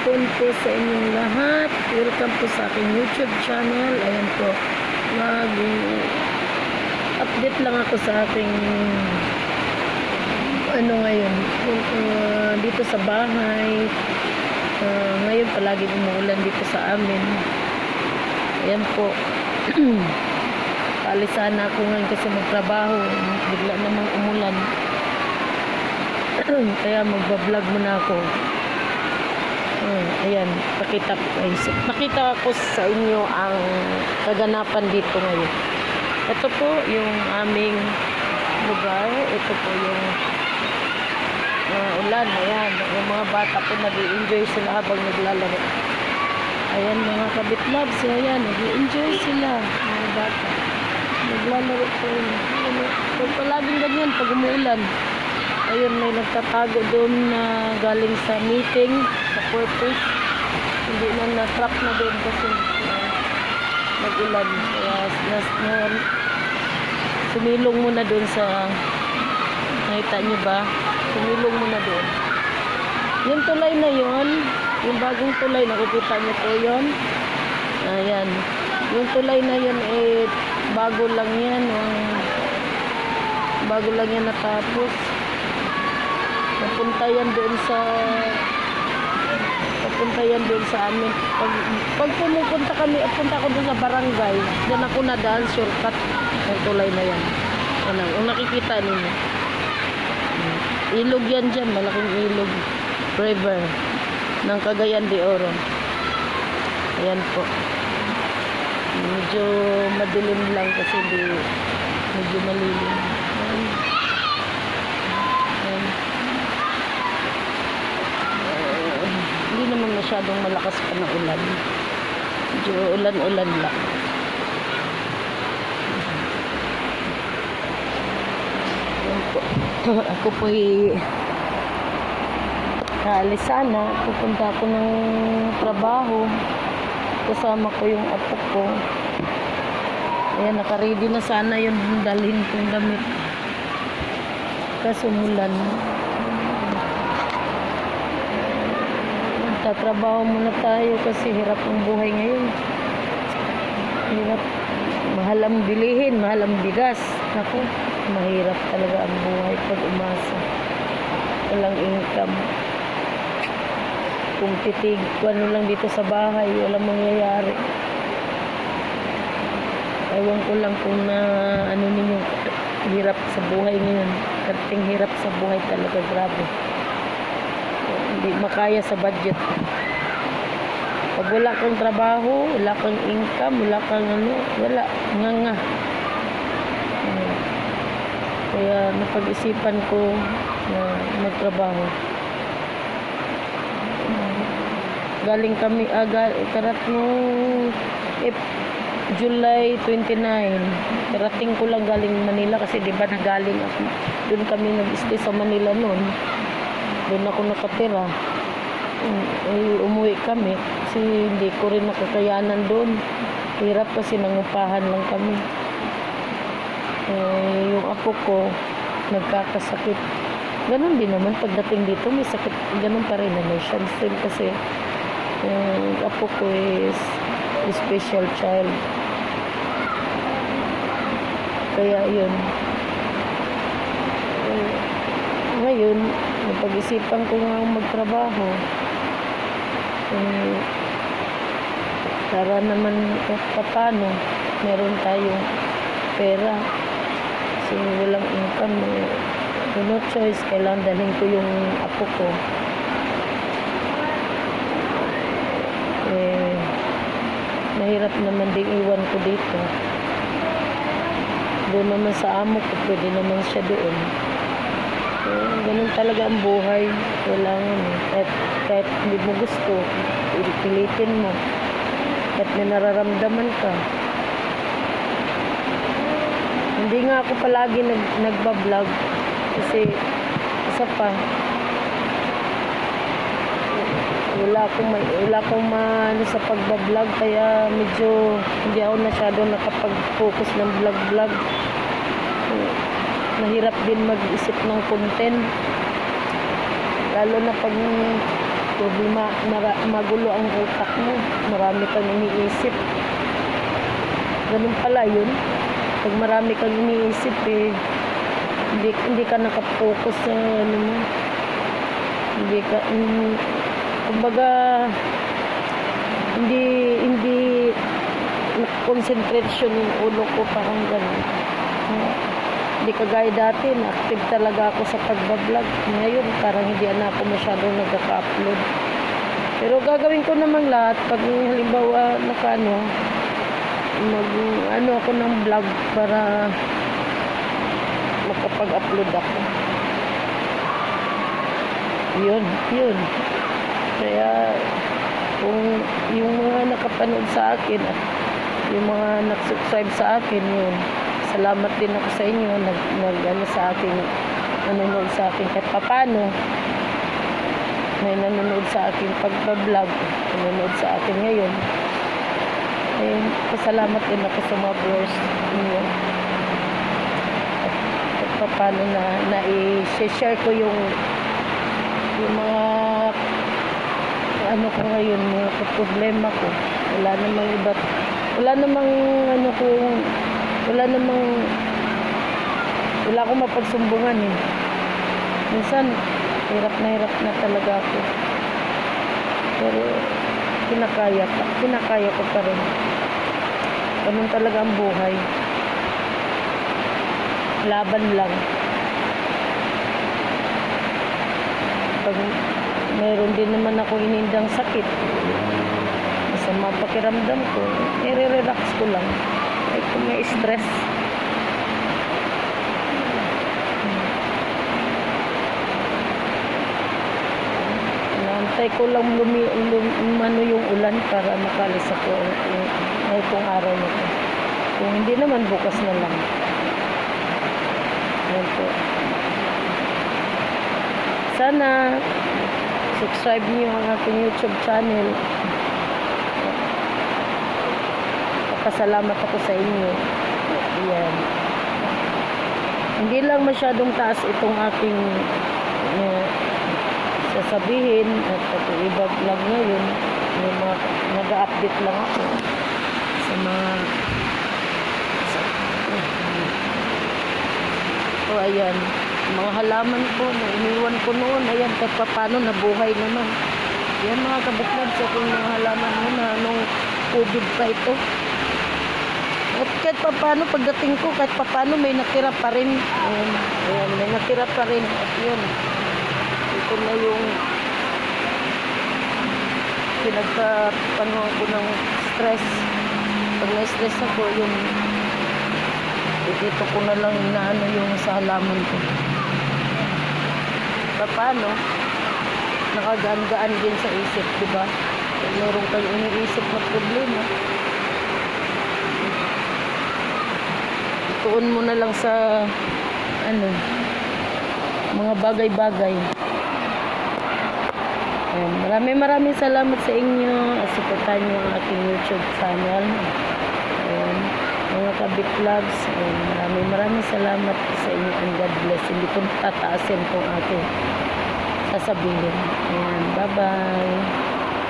hapon po sa inyong lahat. Welcome po sa aking YouTube channel. Ayan po, mag-update lang ako sa aking ngayon dito sa bahay. Ngayon palagi umuulan dito sa amin. Ayan po. Paalisan na ako ngayon kasi magtrabaho. Bigla namang umulan. Kaya magbablog muna ako. Ayan, pakita ko sa inyo ang kaganapan dito ngayon. Ito po yung aming lugar. Ito po yung ulan. Ayan, yung mga bata po nag-i-enjoy sila habang naglalaro. Ayan mga kabit-labs. Ayan, nag-i-enjoy sila mga bata. Naglalaro po. So, palaging ganyan pag umuulan. Ayun, may nagtatago doon na galing sa meeting sa purpose. Hindi na na-trap na doon kasi nag-ulan. Kaya sumilong muna doon sa, nakita nyo ba? Sumilong muna doon. Yung tulay na yun, yung bagong tulay, nakikita nyo po yun. Ayan. Yung tulay na yun, bago lang yan. Bago lang yan natapos. Papunta yan doon sa amin. Pag pumupunta kami, punta ko doon sa barangay. Diyan ako nadaan, shortcut ng tulay na yan. Ang nakikita ninyo. Ilog yan dyan, malaking ilog. River ng Cagayan de Oro. Ayan po. Medyo madilim lang kasi medyo malilim. Hindi naman masyadong malakas pa na ulan. Medyo ulan-ulan lang. Ako po'y naalisan na. Pupunta ako ng trabaho. Kasama ko yung apo ko. Ayan, nakaready na sana yung dalhin kong damit. Kaso umulan. Tatrabaho muna tayo kasi hirap ang buhay ngayon. Hirap. Mahal ang bilihin, mahal ang bigas. Ako, mahirap talaga ang buhay pag umasa. Walang income. Kung ano lang dito sa bahay, walang mangyayari. Ewan ko lang kung ano ninyo hirap sa buhay ngayon. Kating hirap sa buhay talaga, grabe. Hindi makaya sa budget. Pag wala kang trabaho, wala kang income, wala kang wala, nga. Kaya napag-isipan ko na magtrabaho. Galing kami karat mo July 29. Karating ko lang galing Manila kasi 'di ba nagaling ako. Doon kami nag-stay sa Manila noon. Doon ako nakatira. Umuwi kami kasi hindi ko rin nakakayanan doon. Hirap kasi nangupahan lang kami. Yung apo ko nagkakasakit. Ganon din naman pagdating dito may sakit. Ganon pa rin naman siya. Still kasi yung apo ko is special child. Kaya yun. Ngayon, napag-isipan ko nga magtrabaho. Para naman paano meron tayong pera. Kasi walang income. No choice. Kailangan dalhin ko yung apo ko. Mahirap naman din iwan ko dito. Doon naman sa amo ko, pwede naman siya doon. Ganun talaga ang buhay. Kailangan kahit hindi mo gusto, pilitin mo. Kahit may nararamdaman ka. Hindi nga ako palagi nagbablog kasi isa pa wala akong maano sa pagbablog kaya medyo hindi ako masyado nakapag-focus ng vlog. Mahirap din mag-isip ng content lalo na pag problema, magulo ang utak mo. Marami kang iniisip. Ganun pala yun. Pag marami kang iniisip, hindi ka nakapokus sa ano mo. Kumbaga, hindi concentration yung ulo ko, parang gano'n. Hindi kagaya dati, active talaga ako sa pagbablog. Ngayon, parang hindi na ako masyadong nagka-upload. Pero gagawin ko naman lahat pag halimbawa mag ako ng vlog para makapag-upload ako. Yun. Kaya kung yung mga nakapanood sa akin at yung mga nag-subscribe sa akin, yun, salamat din ako sa inyo nanonood sa akin kahit papano. May nanonood sa akin pagbablog, nanonood sa akin ngayon. Pasalamat din ako sa mga viewers niyo. At papano na i-share ko yung mga ano ko ngayon, mga problema ko. Wala akong mapagsumbungan eh. Minsan hirap na talaga ako, pero kinakaya ko pa rin. Ganun talaga ang buhay, laban lang. Pag meron din naman ako inindang sakit, masama pakiramdam ko, nire-relax ko lang. Ay kung may stress, naantay ko lang lumano yung ulan para makalis ako itong araw na to. Kung hindi naman, bukas na lang. Yan po. Sana subscribe niyo ang aking YouTube channel. Pasalamat ako sa inyo. Yan. Hindi lang masyadong taas itong aking sasabihin at iba-vlog ngayon. Yung mga nag-update lang ako sa mga ayan, mga halaman ko na iniwan ko noon, ayan, kahit paano nabuhay naman. Yan mga kabuklag sa kung mga halaman mo na nung COVID pa ito. At kahit paano pagdating ko, kahit paano may natira pa rin. Ayan, may natira pa rin. At yun, ito na yung pinagpapano ko ng stress. Pag na-stress ako, yung dito ko na lang inaano yung sa halaman ko. Paano? Nakagaan-gaan din sa isip, diba? Kung meron kang iniisip na problema, tuon mo na lang sa mga bagay-bagay. Maraming salamat sa inyo at suportahan niyo ang aking YouTube channel. Mga kabitlogs, maraming salamat sa inyo and God bless. Hindi ko tataasin kung aking sasabihin. Bye bye.